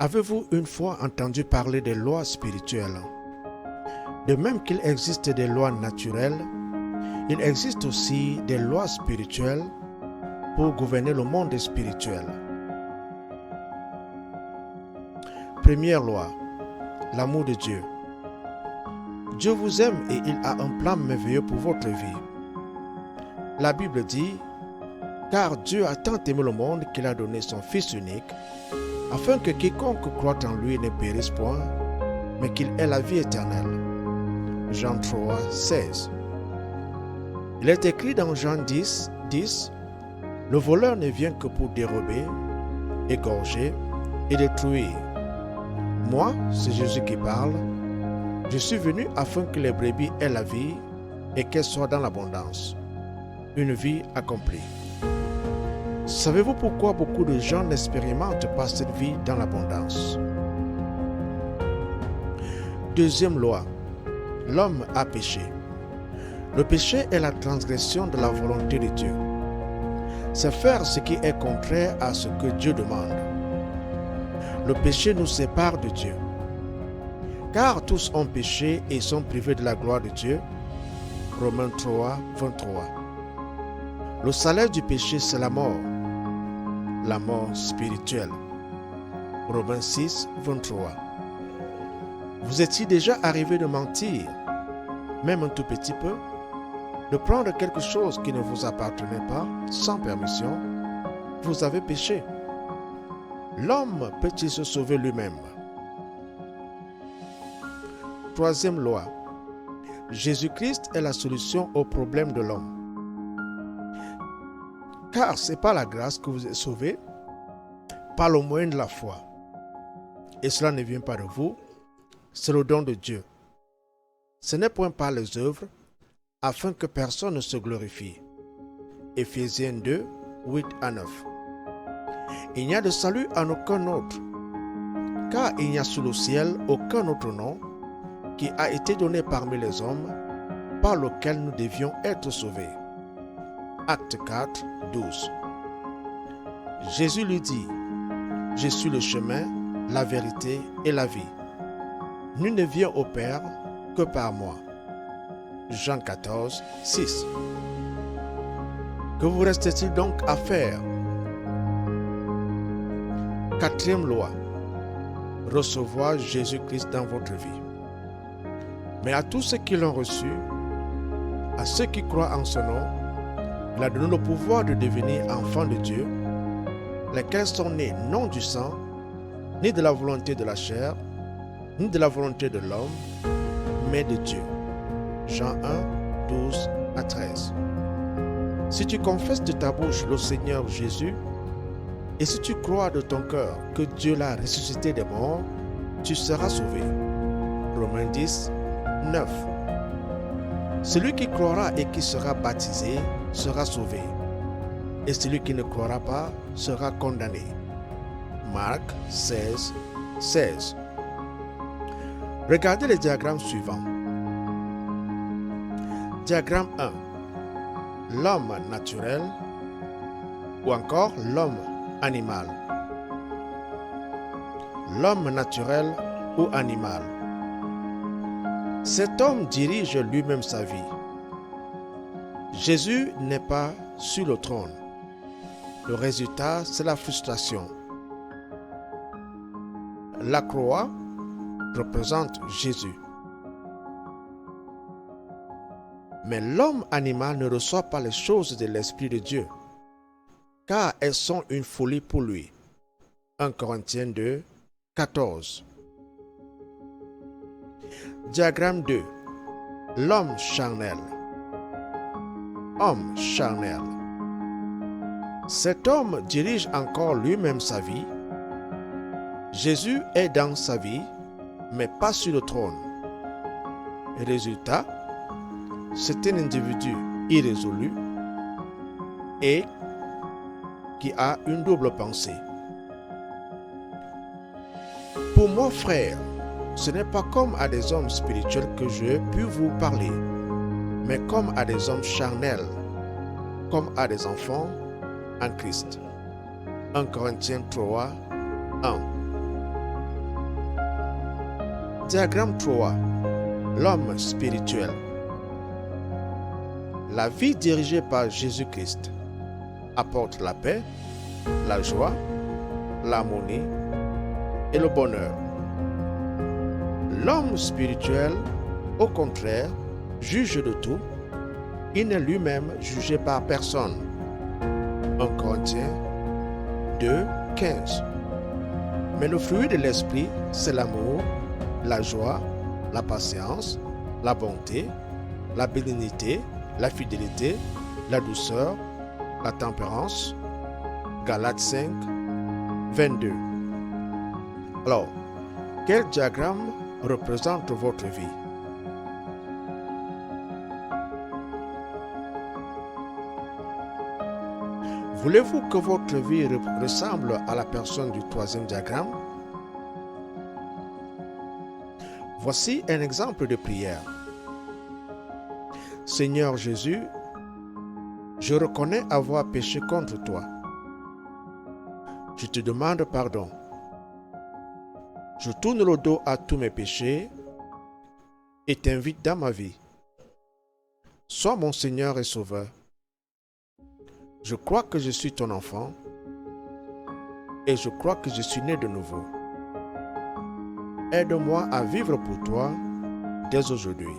Avez-vous une fois entendu parler des lois spirituelles? De même qu'il existe des lois naturelles, il existe aussi des lois spirituelles pour gouverner le monde spirituel. Première loi, l'amour de Dieu. Dieu vous aime et il a un plan merveilleux pour votre vie. La Bible dit, car Dieu a tant aimé le monde qu'il a donné son Fils unique, afin que quiconque croit en lui ne périsse point, mais qu'il ait la vie éternelle. Jean 3, 16. Il est écrit dans Jean 10, 10, le voleur ne vient que pour dérober, égorger et détruire. Moi, c'est Jésus qui parle, je suis venu afin que les brebis aient la vie et qu'elles soient dans l'abondance. Une vie accomplie. Savez-vous pourquoi beaucoup de gens n'expérimentent pas cette vie dans l'abondance? Deuxième loi, l'homme a péché. Le péché est la transgression de la volonté de Dieu. C'est faire ce qui est contraire à ce que Dieu demande. Le péché nous sépare de Dieu. Car tous ont péché et sont privés de la gloire de Dieu. Romains 3, 23. Le salaire du péché, c'est la mort spirituelle. Romains 6, 23. Vous étiez déjà arrivé de mentir, même un tout petit peu, de prendre quelque chose qui ne vous appartenait pas, sans permission, vous avez péché. L'homme peut-il se sauver lui-même? Troisième loi, Jésus-Christ est la solution au problème de l'homme. Car c'est par la grâce que vous êtes sauvés, par le moyen de la foi. Et cela ne vient pas de vous, c'est le don de Dieu. Ce n'est point par les œuvres, afin que personne ne se glorifie. Éphésiens 2, 8 à 9. Il n'y a de salut en aucun autre, car il n'y a sous le ciel aucun autre nom qui a été donné parmi les hommes, par lequel nous devions être sauvés. Acte 4, 12. Jésus lui dit, je suis le chemin, la vérité et la vie. Nul ne vient au Père que par moi. Jean 14, 6. Que vous reste-t-il donc à faire? Quatrième loi, recevoir Jésus-Christ dans votre vie. Mais à tous ceux qui l'ont reçu, à ceux qui croient en son nom, il a donné le pouvoir de devenir enfants de Dieu, lesquels sont nés non du sang, ni de la volonté de la chair, ni de la volonté de l'homme, mais de Dieu. Jean 1, 12 à 13. Si tu confesses de ta bouche le Seigneur Jésus, et si tu crois de ton cœur que Dieu l'a ressuscité des morts, tu seras sauvé. Romains 10, 9. Celui qui croira et qui sera baptisé sera sauvé, et celui qui ne croira pas sera condamné. Marc 16, 16. Regardez les diagrammes suivants. Diagramme 1. L'homme naturel ou encore l'homme animal. L'homme naturel ou animal. Cet homme dirige lui-même sa vie. Jésus n'est pas sur le trône. Le résultat, c'est la frustration. La croix représente Jésus. Mais l'homme animal ne reçoit pas les choses de l'Esprit de Dieu, car elles sont une folie pour lui. 1 Corinthiens 2, 14. Diagramme 2. L'homme charnel. Homme charnel. Cet homme dirige encore lui-même sa vie. Jésus est dans sa vie, mais pas sur le trône. Résultat, c'est un individu irrésolu et qui a une double pensée. Pour moi, frère, ce n'est pas comme à des hommes spirituels que je puis vous parler, mais comme à des hommes charnels, comme à des enfants en Christ. 1 Corinthiens 3, 1. Diagramme 3. L'homme spirituel. La vie dirigée par Jésus-Christ apporte la paix, la joie, l'harmonie et le bonheur. L'homme spirituel, au contraire, juge de tout. Il n'est lui-même jugé par personne. 1 Corinthiens 2, 15. Mais le fruit de l'esprit, c'est l'amour, la joie, la patience, la bonté, la bénignité, la fidélité, la douceur, la tempérance. Galates 5, 22. Alors, quel diagramme représente votre vie? Voulez-vous que votre vie ressemble à la personne du troisième diagramme? Voici un exemple de prière. Seigneur Jésus, je reconnais avoir péché contre toi. Je te demande pardon. Je tourne le dos à tous mes péchés et t'invite dans ma vie. Sois mon Seigneur et Sauveur. Je crois que je suis ton enfant et je crois que je suis né de nouveau. Aide-moi à vivre pour toi dès aujourd'hui.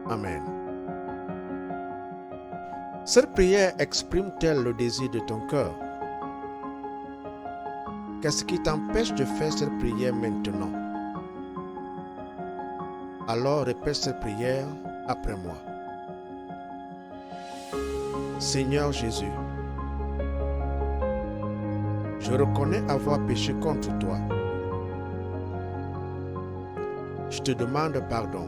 Amen. Cette prière exprime-t-elle le désir de ton cœur? Qu'est-ce qui t'empêche de faire cette prière maintenant? Alors répète cette prière après moi. Seigneur Jésus, je reconnais avoir péché contre toi. Je te demande pardon.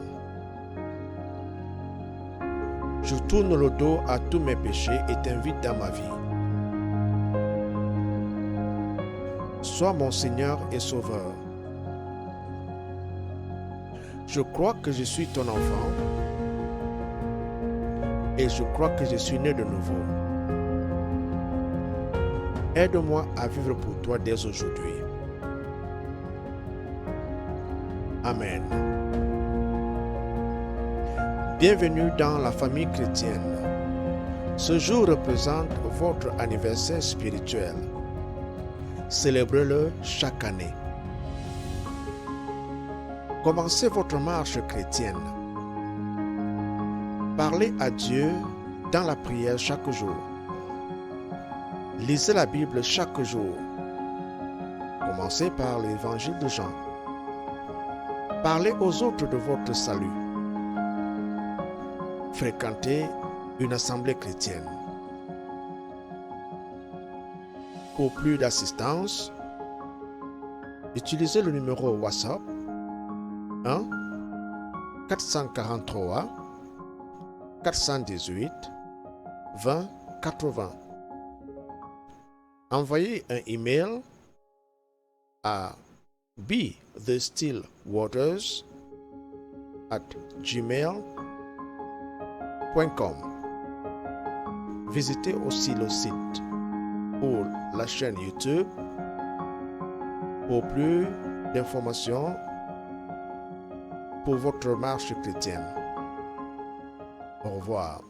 Je tourne le dos à tous mes péchés et t'invite dans ma vie. Sois mon Seigneur et Sauveur. Je crois que je suis ton enfant et je crois que je suis né de nouveau. Aide-moi à vivre pour toi dès aujourd'hui. Amen. Bienvenue dans la famille chrétienne. Ce jour représente votre anniversaire spirituel. Célébrez-le chaque année. Commencez votre marche chrétienne. Parlez à Dieu dans la prière chaque jour. Lisez la Bible chaque jour. Commencez par l'évangile de Jean. Parlez aux autres de votre salut. Fréquentez une assemblée chrétienne. Pour plus d'assistance, utilisez le numéro WhatsApp 1 443 418 20 80. Envoyez un email à bethestillwaters@gmail.com. Visitez aussi le site ou la chaîne YouTube pour plus d'informations pour votre marche chrétienne. Au revoir.